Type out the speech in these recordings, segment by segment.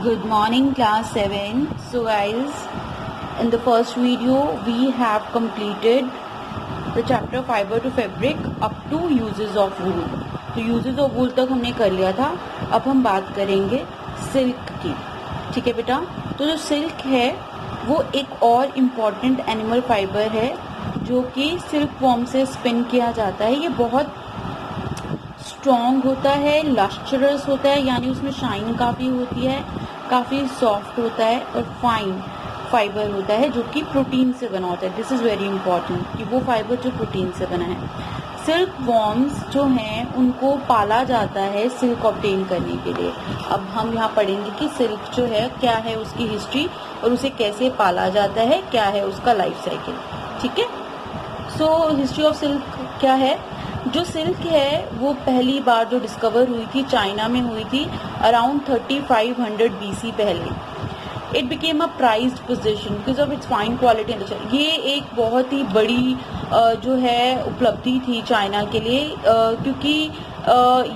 Good morning, class 7. So guys, in the first video we have completed the chapter fiber to fabric up to uses of wool. तो uses of wool तक हमने कर लिया था. अब हम बात करेंगे सिल्क की. ठीक है बेटा. तो जो सिल्क है वो एक और इम्पॉर्टेंट एनिमल फाइबर है जो कि सिल्क वॉर्म से स्पिन किया जाता है. ये बहुत स्ट्रॉन्ग होता है, लस्ट्रस होता है, यानी उसमें शाइन काफ़ी होती है, काफ़ी सॉफ्ट होता है और फाइन फाइबर होता है जो कि प्रोटीन से बना होता है. दिस इज़ वेरी इंपॉर्टेंट कि वो फाइबर जो प्रोटीन से बना है. सिल्क वॉर्म्स जो हैं उनको पाला जाता है सिल्क ऑब्टेन करने के लिए. अब हम यहाँ पढ़ेंगे कि सिल्क जो है क्या है, उसकी हिस्ट्री और उसे कैसे पाला जाता है, क्या है उसका लाइफ साइकिल. ठीक है. सो हिस्ट्री ऑफ सिल्क क्या है. जो सिल्क है वो पहली बार जो डिस्कवर हुई थी चाइना में हुई थी अराउंड 3500 BC पहले. It became a prized position because of its fine quality. ये एक बहुत ही बड़ी जो है उपलब्धि थी चाइना के लिए क्योंकि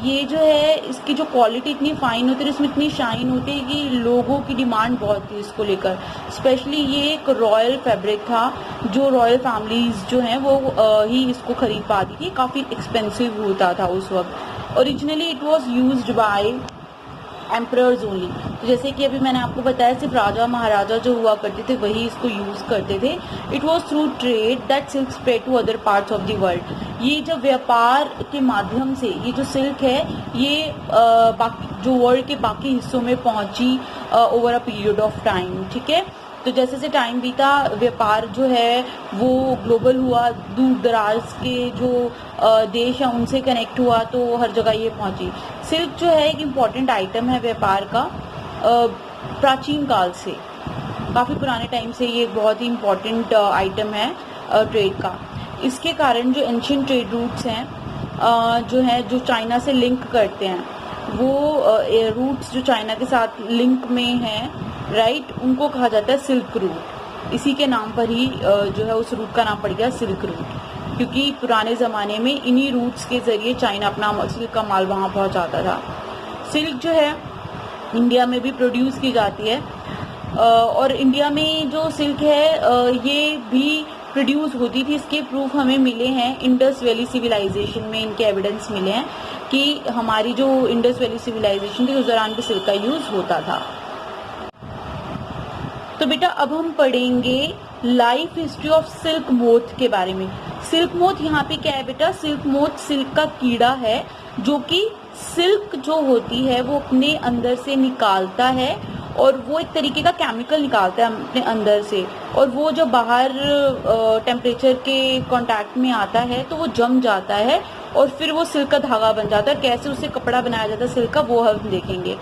ये जो है इसकी जो क्वालिटी इतनी फाइन होती है, इसमें इतनी शाइन होती है कि लोगों की डिमांड बहुत थी इसको लेकर. स्पेशली ये एक रॉयल फैब्रिक था जो रॉयल फैमिलीज जो हैं वो ही इसको खरीद पाती थी. काफ़ी एक्सपेंसिव होता था उस वक्त. Originally it was used by emperors only. तो जैसे कि अभी मैंने आपको बताया सिर्फ राजा महाराजा जो हुआ करते थे वही इसको यूज़ करते थे. It was through trade that silk spread to other parts of the world. ये जब व्यापार के माध्यम से ये जो सिल्क है ये बाकी जो वर्ल्ड के बाकी हिस्सों में पहुंची over a period of time. ठीक है. तो जैसे जैसे टाइम बीता व्यापार जो है वो ग्लोबल हुआ, दूर दराज के जो देश हैं उनसे कनेक्ट हुआ, तो हर जगह ये पहुंची. सिल्क जो है एक इम्पॉर्टेंट आइटम है व्यापार का. प्राचीन काल से, काफ़ी पुराने टाइम से ये बहुत ही इम्पॉर्टेंट आइटम है ट्रेड का. इसके कारण जो एंशिएंट ट्रेड रूट्स हैं जो चाइना से लिंक करते हैं, वो रूट्स जो चाइना के साथ लिंक में हैं, राइट, उनको कहा जाता है सिल्क रूट. इसी के नाम पर ही जो है उस रूट का नाम पड़ गया सिल्क रूट, क्योंकि पुराने ज़माने में इन्हीं रूट्स के ज़रिए चाइना अपना सिल्क का माल वहाँ पहुँचाता था. सिल्क जो है इंडिया में भी प्रोड्यूस की जाती है और इंडिया में जो सिल्क है ये भी प्रोड्यूस होती थी. इसके प्रूफ हमें मिले हैं इंडस वैली सिविलाइजेशन में. इनके एविडेंस मिले हैं कि हमारी जो इंडस वैली सिविलाइजेशन थी उस दौरान भी सिल्क का यूज़ होता था. तो बेटा अब हम पढ़ेंगे life history of silk moth के बारे में. सिल्क मोथ यहाँ पे क्या है बेटा. सिल्क मोथ सिल्क का कीड़ा है जो कि सिल्क जो होती है वो अपने अंदर से निकालता है और वो एक तरीके का केमिकल निकालता है अपने अंदर से, और वो जब बाहर टेम्परेचर के कांटेक्ट में आता है तो वो जम जाता है और फिर वो सिल्क का धागा बन जाता है. और कैसे उससे कपड़ा बनाया जाता है सिल्क का वो हम देखेंगे.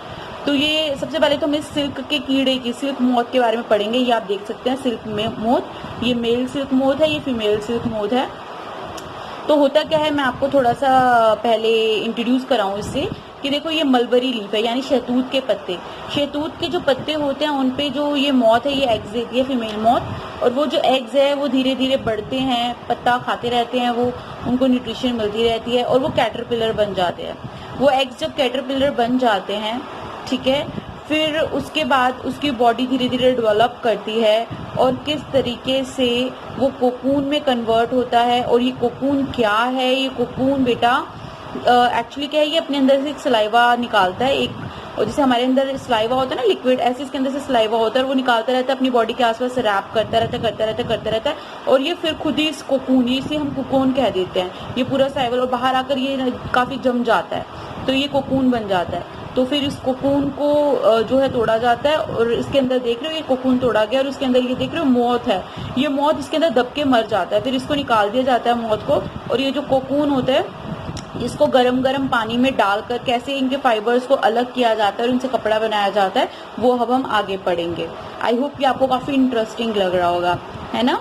तो ये सबसे पहले तो हम सिल्क के कीड़े की सिल्क मोथ के बारे में पढ़ेंगे. ये आप देख सकते हैं सिल्क मोथ. ये मेल सिल्क मोथ है, ये फीमेल सिल्क मोथ है. तो होता क्या है मैं आपको थोड़ा सा पहले इंट्रोड्यूस कराऊं इससे कि देखो ये मलबरी लीफ है, यानी शहतूत के पत्ते. शहतूत के जो पत्ते होते हैं उन पे जो ये मौत है ये एग्स देती है, फीमेल मौत. और वो जो एग्स है वो धीरे धीरे बढ़ते हैं, पत्ता खाते रहते हैं, वो उनको न्यूट्रिशन मिलती रहती है और वो कैटरपिलर बन जाते हैं. वो एग्स जब कैटरपिलर बन जाते हैं, ठीक है, फिर उसके बाद उसकी बॉडी धीरे धीरे डेवलप करती है और किस तरीके से वो कोकून में कन्वर्ट होता है. और ये कोकून क्या है. ये कोकून बेटा एक्चुअली क्या है, ये अपने अंदर से एक सलाइवा निकालता है. एक और जैसे हमारे अंदर सलाइवा होता है ना लिक्विड, ऐसे इसके अंदर से सलाइवा होता है और वो निकालता रहता है, अपनी बॉडी के आसपास रैप करता रहता है और ये फिर खुद ही इस कोकून, इसे हम कोकून कह देते हैं, ये पूरा सलाइवा, और बाहर आकर ये काफ़ी जम जाता है तो ये कोकून बन जाता है. तो फिर इस कोकून को जो है तोड़ा जाता है और इसके अंदर देख रहे हो ये कोकून तोड़ा गया और उसके अंदर ये देख रहे हो मौत है. ये मौत इसके अंदर दब के मर जाता है. फिर इसको निकाल दिया जाता है मौत को, और ये जो कोकून होता है इसको गरम गरम पानी में डालकर कैसे इनके फाइबर्स को अलग किया जाता है और इनसे कपड़ा बनाया जाता है वो अब हम आगे पढ़ेंगे. आई होप कि आपको काफ़ी इंटरेस्टिंग लग रहा होगा, है ना.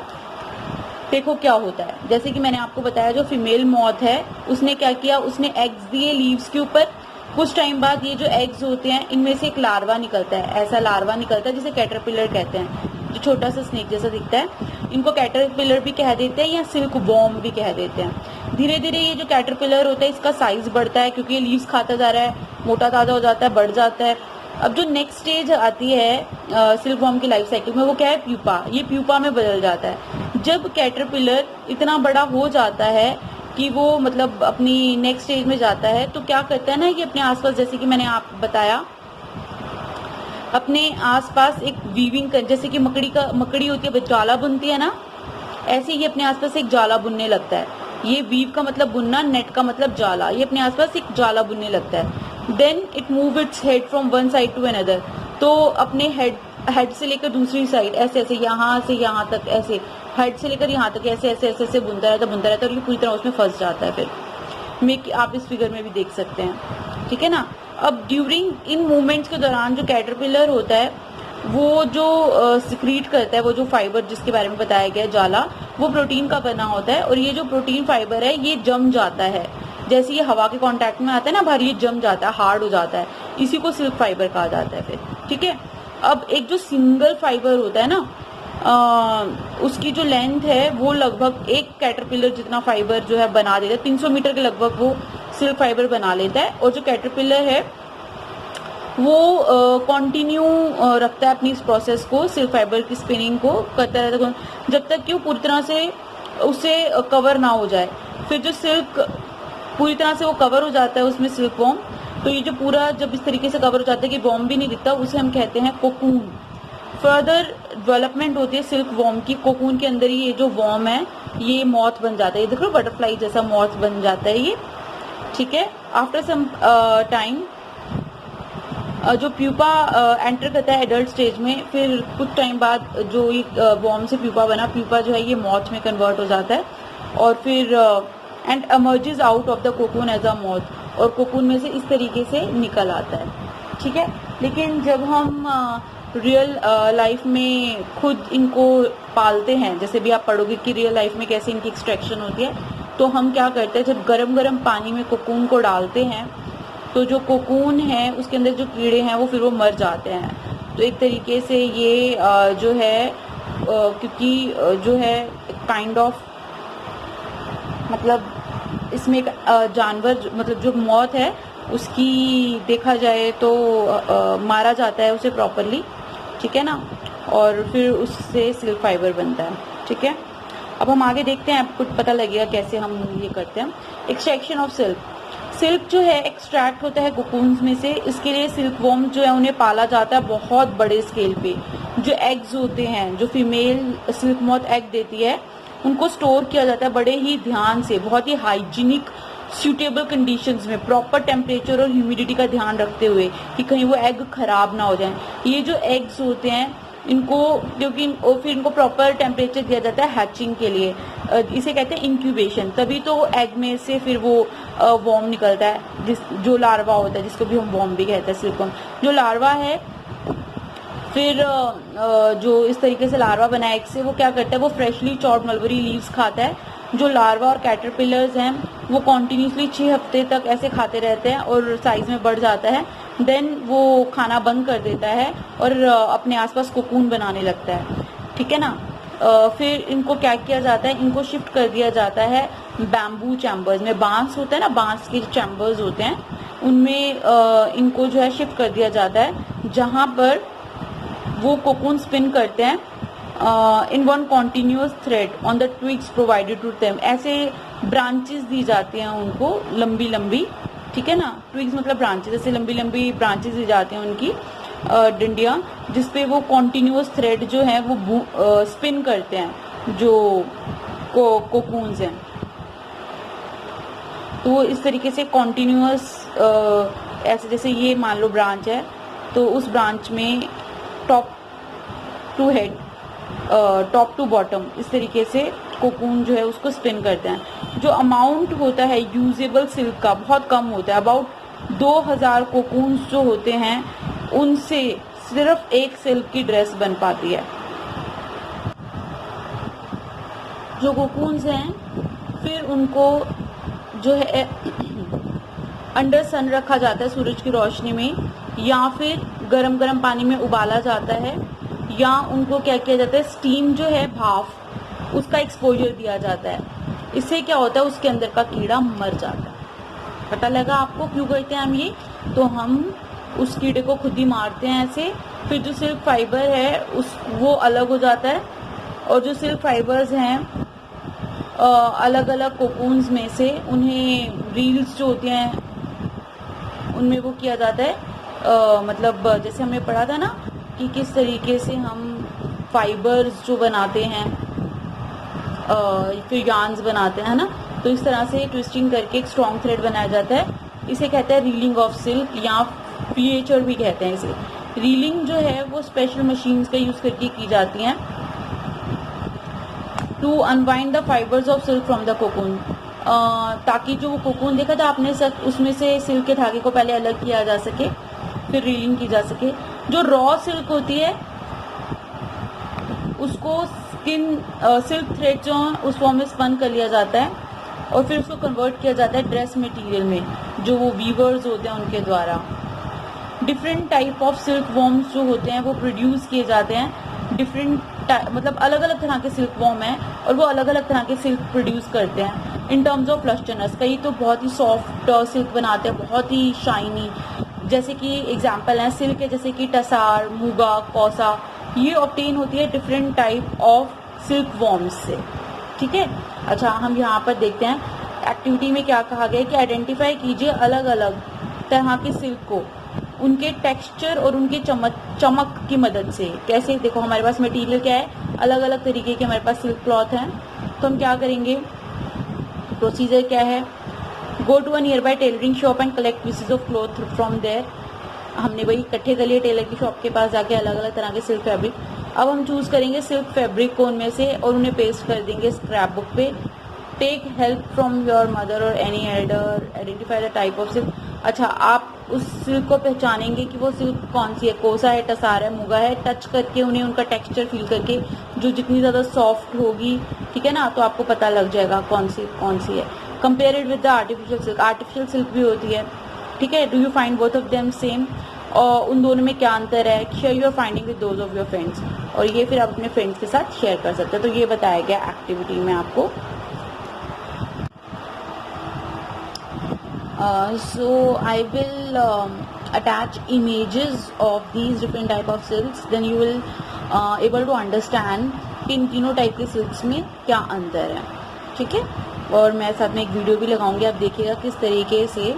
देखो क्या होता है, जैसे कि मैंने आपको बताया जो फीमेल मौत है उसने क्या किया, उसने एग्स दिए लीव्स के ऊपर. कुछ टाइम बाद ये जो एग्स होते हैं इनमें से एक लार्वा निकलता है. ऐसा लार्वा निकलता है जिसे कैटरपिलर कहते हैं, जो छोटा सा स्नेक जैसा दिखता है. इनको कैटरपिलर भी कह देते हैं या सिल्क वॉर्म भी कह देते हैं. धीरे धीरे ये जो कैटरपिलर होता है इसका साइज बढ़ता है क्योंकि ये लीव्स खाता जा रहा है, मोटा ताजा हो जाता है, बढ़ जाता है. अब जो नेक्स्ट स्टेज आती है सिल्क वॉर्म की लाइफ साइकिल में, वो क्या है, प्यूपा। ये प्यूपा में बदल जाता है। जब कैटरपिलर इतना बड़ा हो जाता है कि वो मतलब अपनी नेक्स्ट स्टेज में जाता है, तो क्या करता है ना कि अपने आसपास, जैसे कि मैंने आप बताया, अपने आसपास एक वीविंग कर, जैसे कि मकड़ी होती है, जाला बुनती है ना, ऐसे ही अपने आसपास एक जाला बुनने लगता है। ये वीव का मतलब बुनना, नेट का मतलब जाला। ये अपने आसपास एक जाला बुनने लगता है। Then it move its head from one side to another. तो अपने हेड से लेकर दूसरी साइड, ऐसे ऐसे, यहाँ से यहाँ तक, ऐसे हेड से लेकर यहाँ तक ऐसे ऐसे ऐसे ऐसे बुनता रहता है, और ये पूरी तरह उसमें फंस जाता है। फिर आप इस फिगर में भी देख सकते हैं, ठीक है ना। अब ड्यूरिंग इन मूवमेंट्स के दौरान जो कैटरपिलर होता है, वो जो सिक्रीट करता है, वो जो फाइबर जिसके बारे में बताया गया है, जाला, वो प्रोटीन का बना होता है। और ये जो प्रोटीन फाइबर है, ये जम जाता है। जैसे ये हवा के कांटेक्ट में आता है ना बाहर, ये जम जाता है, हार्ड हो जाता है। इसी को सिल्क फाइबर कहा जाता है फिर, ठीक है। अब एक जो सिंगल फाइबर होता है ना, उसकी जो लेंथ है वो लगभग एक कैटरपिलर जितना फाइबर जो है बना देता है। 300 मीटर के लगभग वो सिल्क फाइबर बना लेता है। और जो कैटरपिलर है वो कंटिन्यू रखता है अपनी इस प्रोसेस को, सिल्क फाइबर की स्पिनिंग को करता रहता है, जब तक कि वो पूरी तरह से उसे कवर ना हो जाए। फिर जो सिल्क पूरी तरह से वो कवर हो जाता है उसमें सिल्क वॉर्म, तो ये जो पूरा जब इस तरीके से कवर हो जाता है कि वॉर्म भी नहीं दिखता, उसे हम कहते हैं कोकून। फर्दर डेवलपमेंट होती है सिल्क वॉर्म की। कोकून के अंदर ही ये जो वॉर्म है ये मॉथ बन जाता है। ये देख लो बटरफ्लाई जैसा मॉथ बन जाता है ये, ठीक है। आफ्टर सम टाइम जो प्यूपा एंटर करता है एडल्ट स्टेज में, फिर कुछ टाइम बाद जो ये वॉर्म से प्यूपा बना, प्यूपा जो है ये मॉथ में कन्वर्ट हो जाता है। और फिर and emerges out of the cocoon as a moth, और कोकून में से इस तरीके से निकल आता है, ठीक है। लेकिन जब हम रियल लाइफ में खुद इनको पालते हैं, जैसे भी आप पढ़ोगे कि रियल लाइफ में कैसे इनकी एक्सट्रैक्शन होती है, तो हम क्या करते हैं, जब गरम गरम पानी में कोकून को डालते हैं, तो जो कोकून है उसके अंदर जो कीड़े हैं वो फिर वो मर जाते हैं। तो एक तरीके से ये जो है क्योंकि जो है काइंड ऑफ मतलब इसमें एक जानवर मतलब जो मौत है उसकी देखा जाए तो मारा जाता है उसे प्रॉपरली, ठीक है ना, और फिर उससे सिल्क फाइबर बनता है, ठीक है। अब हम आगे देखते हैं, आपको पता लगेगा कैसे हम ये करते हैं। Extraction of silk. सिल्क जो है एक्सट्रैक्ट होता है कोकून्स में से। इसके लिए सिल्क वॉर्म जो है उन्हें पाला जाता है बहुत बड़े स्केल पे। जो एग्स होते हैं, जो फीमेल सिल्क मॉथ एग देती है, उनको स्टोर किया जाता है बड़े ही ध्यान से, बहुत ही हाइजीनिक सूटेबल कंडीशंस में, प्रॉपर टेम्परेचर और ह्यूमिडिटी का ध्यान रखते हुए कि कहीं वो एग खराब ना हो जाए। ये जो एग्स होते हैं इनको, क्योंकि फिर इनको प्रॉपर टेम्परेचर दिया जाता है हैचिंग के लिए, इसे कहते हैं इंक्यूबेशन। तभी तो एग में से फिर वो वॉर्म निकलता है, जो लार्वा होता है, जिसको भी हम वॉर्म भी कहते हैं, सिल्क वॉर्म। जो लार्वा है फिर जो इस तरीके से लार्वा बना एग से, वो क्या करता है, वो फ्रेशली चॉप्ड मलबरी लीव्स खाता है। जो लार्वा और कैटरपिलर्स हैं वो कॉन्टिन्यूसली 6 हफ्ते तक ऐसे खाते रहते हैं और साइज में बढ़ जाता है। देन वो खाना बंद कर देता है और अपने आसपास कोकून बनाने लगता है, ठीक है ना। फिर इनको क्या किया जाता है, इनको शिफ्ट कर दिया जाता है बैम्बू चैम्बर्स में। बांस होता है ना, बांस के चैम्बर्स होते हैं, उनमें इनको जो है शिफ्ट कर दिया जाता है, जहां पर वो कोकून स्पिन करते हैं in one continuous thread on the twigs provided to them. ऐसे ब्रांचेस दी जाती हैं उनको, लंबी लंबी, ठीक है ना। ट्विग्स मतलब ब्रांचेस, ऐसे लंबी लंबी ब्रांचेस दी जाती हैं उनकी, डंडियां, जिसपे वो कॉन्टिन्यूअस थ्रेड जो है वो स्पिन करते हैं, जो कोकून्स हैं। तो वो इस तरीके से कॉन्टिन्यूअस ऐसे, जैसे ये मान लो ब्रांच है, तो उस ब्रांच में top to head, top to bottom, इस तरीके से कोकून जो है उसको स्पिन करते हैं। जो अमाउंट होता है यूजेबल सिल्क का बहुत कम होता है। अबाउट 2000 कोकून्स जो होते हैं उनसे सिर्फ एक सिल्क की ड्रेस बन पाती है। जो कोकून्स हैं फिर उनको जो है अंडर सन रखा जाता है सूरज की रोशनी में, या फिर गरम गरम पानी में उबाला जाता है, या उनको क्या किया जाता है, स्टीम जो है भाप, उसका एक्सपोजर दिया जाता है। इससे क्या होता है, उसके अंदर का कीड़ा मर जाता है। पता लगा आपको क्यों करते हैं हम ये? तो हम उस कीड़े को खुद ही मारते हैं ऐसे, फिर जो सिल्क फाइबर है वो अलग हो जाता है, और जो सिल्क फाइबर्स हैं अलग अलग कोकून्स में से उन्हें रील्स जो होती हैं उनमें वो किया जाता है। मतलब जैसे हमने पढ़ा था ना कि किस तरीके से हम फाइबर्स जो बनाते हैं फिर यार्न्स बनाते हैं ना, तो इस तरह से ट्विस्टिंग करके एक स्ट्रॉन्ग थ्रेड बनाया जाता है। इसे कहते हैं रीलिंग ऑफ सिल्क या फिएचर भी कहते हैं इसे। रीलिंग जो है वो स्पेशल मशीन्स का यूज़ करके की जाती हैं to unwind the fibres of silk from the cocoon, ताकि जो वो कोकून देखा था आपने उसमें से सिल्क के धागे को पहले अलग किया जा सके, फिर रीलिंग की जा सके। जो रॉ सिल्क होती है उसको सिल्क थ्रेड जो उस फॉर्म में स्पन कर लिया जाता है और फिर उसको कन्वर्ट किया जाता है ड्रेस मटेरियल में, जो वो वीवर्स होते हैं उनके द्वारा। Different type of silk worms जो होते हैं वो प्रोड्यूस किए जाते हैं। डिफरेंट मतलब अलग अलग तरह के सिल्क वॉर्म हैं और वो अलग अलग तरह के सिल्क प्रोड्यूस करते हैं। इन टर्म्स ऑफ लस्टरनेस, कई तो बहुत ही सॉफ्ट सिल्क बनाते हैं, बहुत ही शाइनी, जैसे कि एग्जाम्पल है सिल्क है जैसे कि टसार, मुगा, कौसा, ये ऑब्टेन होती है different type of silk worms से। ठीक है, अच्छा हम यहाँ पर देखते हैं एक्टिविटी में क्या कहा गया है कि आइडेंटिफाई कीजिए अलग अलग तरह के सिल्क को उनके टेक्सचर और उनके चमक की मदद से। कैसे, देखो हमारे पास मटेरियल क्या है, अलग अलग तरीके के हमारे पास सिल्क क्लॉथ हैं, तो हम क्या करेंगे, प्रोसीजर क्या है, go to a nearby tailoring shop and collect pieces of cloth from there. हमने वही इकट्ठे कर लिए टेलर की शॉप के पास जाके अलग अलग तरह के सिल्क फैब्रिक। अब हम चूज करेंगे सिल्क फैब्रिक को उनमें से और उन्हें पेस्ट कर देंगे स्क्रैप बुक पे। Take help from your mother or any elder, identify the type of silk. अच्छा, आप उस सिल्क को पहचानेंगे कि वो सिल्क कौन सी है, कोसा है, टसार है, मुगा है, टच करके उन्हें उनका टेक्सचर फील करके, जो जितनी ज़्यादा सॉफ्ट होगी, ठीक है ना, तो आपको पता लग जाएगा कौन सी है। Compare it with the artificial silk, artificial silk भी होती है, ठीक है। Do you find both of them same, और उन दोनों में क्या अंतर है, share your finding with those of your friends, और ये फिर आप अपने फ्रेंड्स के साथ शेयर कर सकते हैं। तो ये बताया गया एक्टिविटी में आपको। So I will attach images of these different type of silks, then you will able to understand कि इन तीनों टाइप के सिल्क्स में क्या अंतर है, ठीक है। और मैं साथ में एक वीडियो भी लगाऊंगी, आप देखिएगा किस तरीके से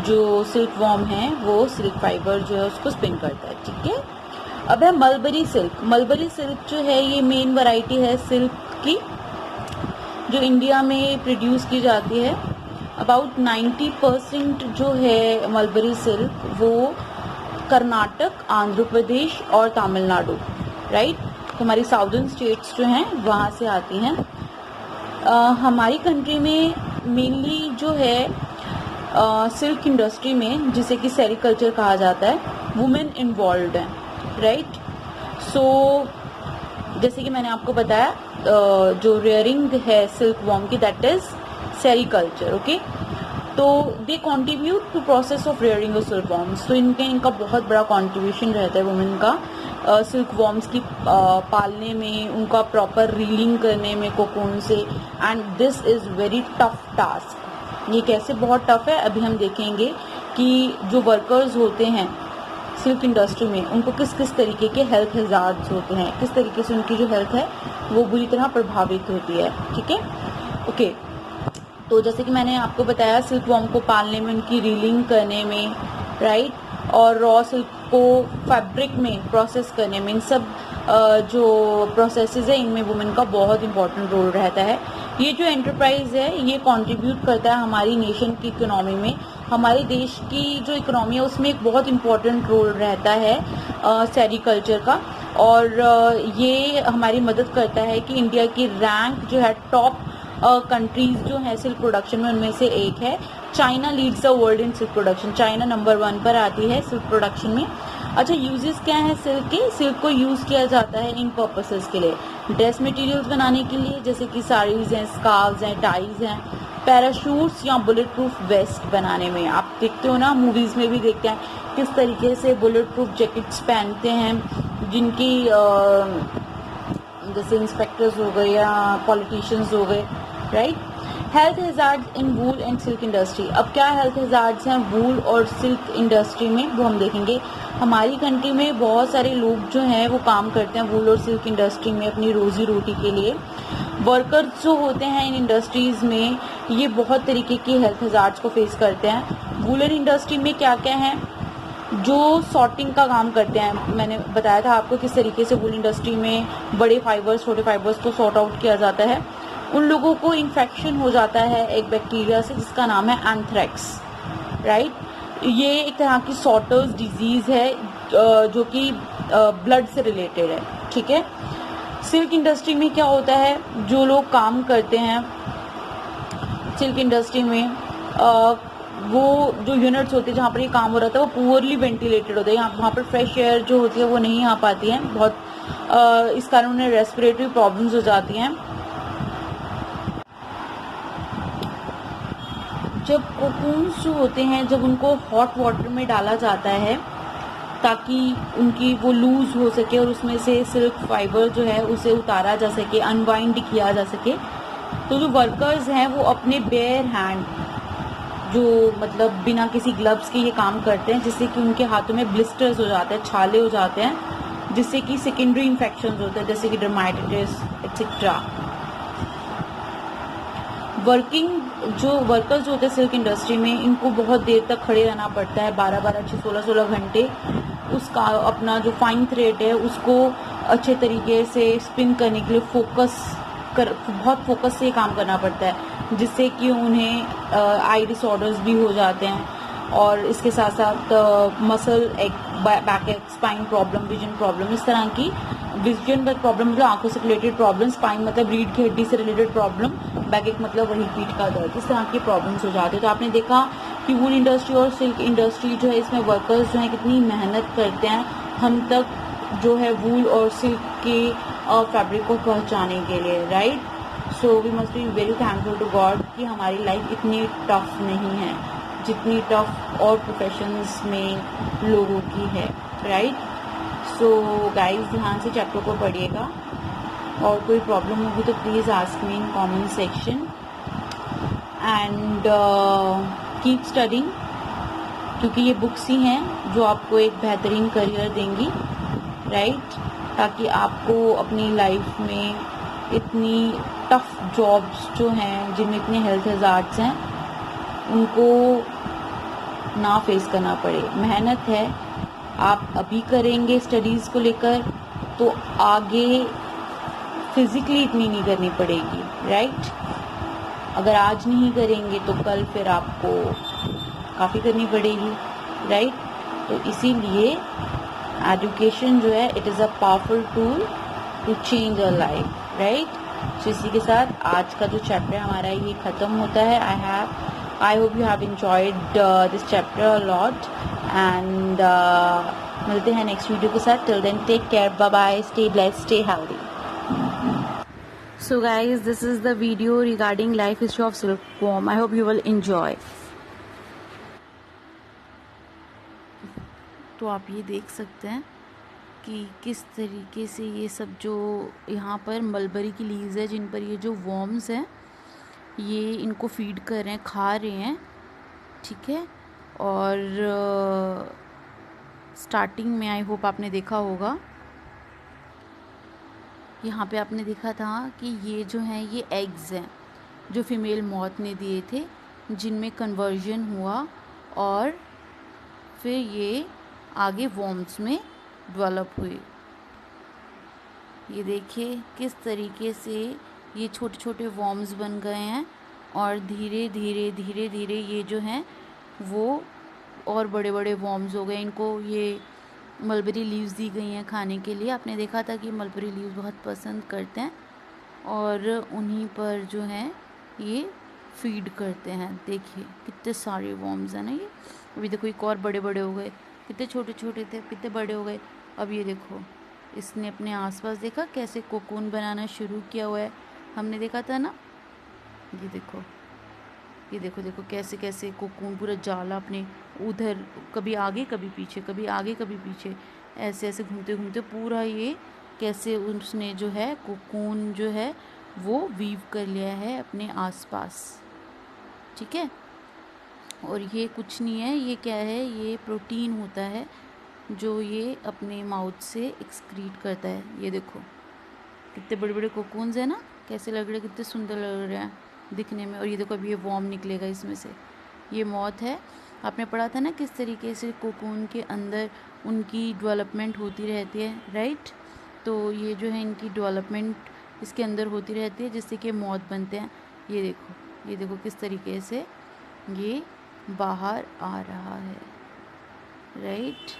जो सिल्क वॉर्म है वो सिल्क फाइबर जो है उसको स्पिन करता है, ठीक है। अब है मलबरी सिल्क। मलबरी सिल्क जो है ये मेन वैरायटी है सिल्क की जो इंडिया में प्रोड्यूस की जाती है। अबाउट 90% जो है मलबरी सिल्क वो कर्नाटक, आंध्र प्रदेश और तमिलनाडु, राइट, तो हमारी साउदर्न स्टेट्स जो हैं वहाँ से आती हैं। हमारी कंट्री में मेनली जो है सिल्क इंडस्ट्री में, जिसे कि सेरिकल्चर कहा जाता है, वुमेन इन्वॉल्व हैं, राइट। सो जैसे कि मैंने आपको बताया जो रेयरिंग है सिल्क वॉर्म की, दैट इज सेरिकल्चर, ओके। तो they contribute to process of rearing of silkworms, तो इनका बहुत बड़ा कॉन्ट्रीब्यूशन रहता है वुमेन का सिल्क वॉर्म्स की पालने में, उनका प्रॉपर रीलिंग करने में कोकून से, and this is very tough task. ये कैसे बहुत टफ है अभी हम देखेंगे कि जो वर्कर्स होते हैं सिल्क इंडस्ट्री में उनको किस किस तरीके के हेल्थ हज़ार्ड्स होते हैं, किस तरीके से उनकी जो हेल्थ है वो बुरी तरह प्रभावित होती है, ठीक है, ओके। तो जैसे कि मैंने आपको बताया सिल्क वॉर्म को पालने में, उनकी रीलिंग करने में, राइट, और रॉ सिल्क को फैब्रिक में प्रोसेस करने में, इन सब जो प्रोसेसेस है इनमें वुमेन का बहुत इंपॉर्टेंट रोल रहता है। ये जो एंटरप्राइज है ये कंट्रीब्यूट करता है हमारी नेशन की इकोनॉमी में। हमारे देश की जो इकोनॉमी है उसमें एक बहुत इंपॉर्टेंट रोल रहता है सेरिकल्चर का, और ये हमारी मदद करता है कि इंडिया की रैंक जो है टॉप कंट्रीज जो है सिल्क प्रोडक्शन में उनमें से एक है। China leads the world in silk production, China number 1 पर आती है सिल्क प्रोडक्शन में। अच्छा, यूजेस क्या है सिल्क के, सिल्क को यूज़ किया जाता है इन पर्पसेस के लिए, ड्रेस मटेरियल्स बनाने के लिए, जैसे कि साड़ीज़ हैं, स्कार्व्स हैं, टाइज हैं, पैराशूट्स या बुलेट प्रूफ वेस्ट बनाने में। आप देखते हो ना, मूवीज़ में भी देखते हैं किस तरीके से बुलेट प्रूफ जैकेट्स पहनते हैं, जिनकी जैसे इंस्पेक्टर्स हो गए या पॉलिटिशियंस हो गए, right. Health hazards in wool and silk industry. अब क्या हेल्थ हैज़ार्ड्स हैं वूल और सिल्क इंडस्ट्री में, वो हम देखेंगे। हमारी कंट्री में बहुत सारे लोग जो हैं वो काम करते हैं वूल और सिल्क इंडस्ट्री में अपनी रोज़ी रोटी के लिए। वर्कर्स जो होते हैं इन इंडस्ट्रीज़ में ये बहुत तरीके की हेल्थ हैज़ार्ड्स को फेस करते हैं। वूलन इंडस्ट्री में क्या क्या है, जो सॉर्टिंग का काम करते हैं, मैंने बताया था आपको किस तरीके से वूल इंडस्ट्री में बड़े फाइबर्स छोटे फाइबर्स को सॉर्ट आउट किया जाता है। उन लोगों को इन्फेक्शन हो जाता है एक बैक्टीरिया से जिसका नाम है एंथ्रेक्स, राइट। ये एक तरह की सॉर्टर्स डिजीज़ है जो कि ब्लड से रिलेटेड है, ठीक है। सिल्क इंडस्ट्री में क्या होता है, जो लोग काम करते हैं सिल्क इंडस्ट्री में वो जो यूनिट्स होते हैं जहाँ पर ये काम हो रहा था वो पुअरली वेंटिलेटेड होते हैं, वहाँ पर फ्रेश एयर जो होती है वो नहीं आ पाती है बहुत, इस कारण उन्हें रेस्पिरेटरी प्रॉब्लम्स हो जाती हैं। जब कोकून्स जो होते हैं जब उनको हॉट वाटर में डाला जाता है ताकि उनकी वो लूज़ हो सके और उसमें से सिल्क फाइबर जो है उसे उतारा जा सके, अनवाइंड किया जा सके, तो जो वर्कर्स हैं वो अपने बेयर हैंड जो मतलब बिना किसी ग्लव्स के ये काम करते हैं, जिससे कि उनके हाथों में ब्लिस्टर्स हो जाते हैं, छाले हो जाते हैं, जिससे कि सेकेंडरी इन्फेक्शंस होते हैं जैसे कि डर्माटाइटिस एक्सेट्रा। जो वर्कर्स होते हैं सिल्क इंडस्ट्री में, इनको बहुत देर तक खड़े रहना पड़ता है, 12-12, 16-16 घंटे। उसका अपना जो फाइन थ्रेड है उसको अच्छे तरीके से स्पिन करने के लिए बहुत फोकस से काम करना पड़ता है, जिससे कि उन्हें आई डिसऑर्डर्स भी हो जाते हैं और इसके साथ साथ मसल बैक एक स्पाइन प्रॉब्लम, विजन प्रॉब्लम, इस तरह की विजन प्रॉब्लम मतलब आंखों से रिलेटेड प्रॉब्लम, स्पाइन मतलब रीढ़ की हड्डी से रिलेटेड प्रॉब्लम, बैक एक मतलब वही पीठ का दर्द, इस तरह की प्रॉब्लम्स हो जाते हैं। तो आपने देखा कि वूल इंडस्ट्री और सिल्क इंडस्ट्री जो है इसमें वर्कर्स जो हैं कितनी मेहनत करते हैं हम तक जो है वूल और सिल्क के फैब्रिक को पहुंचाने के लिए, right. So we must be very thankful to God कि हमारी लाइफ इतनी टफ नहीं है जितनी टफ और प्रोफेशंस में लोगों की है, राइट। सो गाइस ध्यान से चैप्टर को पढ़िएगा और कोई प्रॉब्लम होगी तो please ask me in comment section and keep studying, क्योंकि ये बुक्स ही हैं जो आपको एक बेहतरीन करियर देंगी, राइट, ताकि आपको अपनी लाइफ में इतनी टफ जॉब्स जो हैं जिनमें इतने हेल्थ हैज़ार्ड्स हैं उनको ना फेस करना पड़े। मेहनत है, आप अभी करेंगे स्टडीज़ को लेकर तो आगे फिज़िकली इतनी नहीं करनी पड़ेगी, राइट। अगर आज नहीं करेंगे तो कल फिर आपको काफ़ी करनी पड़ेगी, राइट। तो इसीलिए एजुकेशन जो है it is a powerful tool to change our life, right. So इसी के साथ आज का जो चैप्टर हमारा ये ख़त्म होता है। I hope you have enjoyed this chapter a lot and मिलते हैं नेक्स्ट वीडियो के साथ। Till then take care, bye bye, stay blessed, stay healthy. So guys, this is the video regarding life history of silkworm. I hope you will enjoy. तो आप ये देख सकते हैं कि किस तरीके से ये सब जो यहाँ पर मलबरी की लीव्स है जिन पर ये जो वर्म्स हैं ये इनको फीड कर रहे हैं, खा रहे हैं, ठीक है। और स्टार्टिंग में आई होप आपने देखा होगा, यहाँ पे आपने देखा था कि ये जो हैं ये एग्स हैं जो फीमेल मॉथ ने दिए थे, जिनमें कन्वर्जन हुआ और फिर ये आगे वॉर्म्स में डेवलप हुए। ये देखिए किस तरीके से ये छोटे छोटे वॉर्म्स बन गए हैं और धीरे धीरे धीरे धीरे ये जो हैं वो और बड़े बड़े वॉर्म्स हो गए। इनको ये मलबरी लीव्स दी गई हैं खाने के लिए। आपने देखा था कि मलबरी लीव्स बहुत पसंद करते हैं और उन्हीं पर जो हैं ये फीड करते हैं। देखिए कितने सारे वॉर्म्स हैं ना ये। अभी देखो एक और बड़े बड़े हो गए, कितने छोटे छोटे थे कितने बड़े हो गए। अब ये देखो इसने अपने आसपास देखा कैसे कोकून बनाना शुरू किया हुआ है, हमने देखा था ना। ये देखो देखो कैसे कैसे कोकून पूरा जाला अपने उधर कभी आगे कभी पीछे, कभी आगे कभी पीछे, ऐसे ऐसे घूमते घूमते पूरा ये कैसे उसने जो है कोकून जो है वो वीव कर लिया है अपने आसपास। ठीक है। और ये कुछ नहीं है, ये क्या है, ये प्रोटीन होता है जो ये अपने माउथ से एक्सक्रीट करता है। ये देखो कितने बड़े बड़े कोकून्स हैं ना, कैसे लग रहे हैं, कितने सुंदर लग रहे हैं दिखने में। और ये देखो अभी ये वॉर्म निकलेगा इसमें से, ये मॉथ है। आपने पढ़ा था ना किस तरीके से कोकून के अंदर उनकी डेवलपमेंट होती रहती है, राइट। तो ये जो है इनकी डेवलपमेंट इसके अंदर होती रहती है जिससे कि मॉथ बनते हैं। ये देखो किस तरीके से ये बाहर आ रहा है, राइट।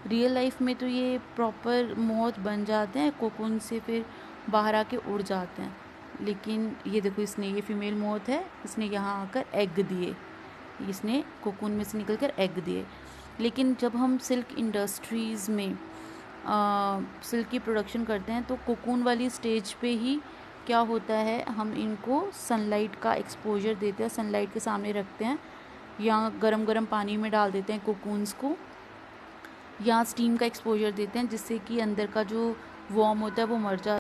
रियल लाइफ में तो ये प्रॉपर मॉथ बन जाते हैं कोकून से, फिर बाहर आके उड़ जाते हैं। लेकिन ये देखो इसने, ये फीमेल मॉथ है, इसने यहाँ आकर एग दिए, इसने कोकून में से निकल कर एग दिए। लेकिन जब हम सिल्क इंडस्ट्रीज़ में सिल्क की प्रोडक्शन करते हैं तो कोकून वाली स्टेज पे ही क्या होता है, हम इनको सनलाइट का एक्सपोजर देते हैं, सनलाइट के सामने रखते हैं, या गरम गरम पानी में डाल देते हैं कोकून्स को, या स्टीम का एक्सपोजर देते हैं जिससे कि अंदर का जो वॉर्म होता है वो मर जाता है।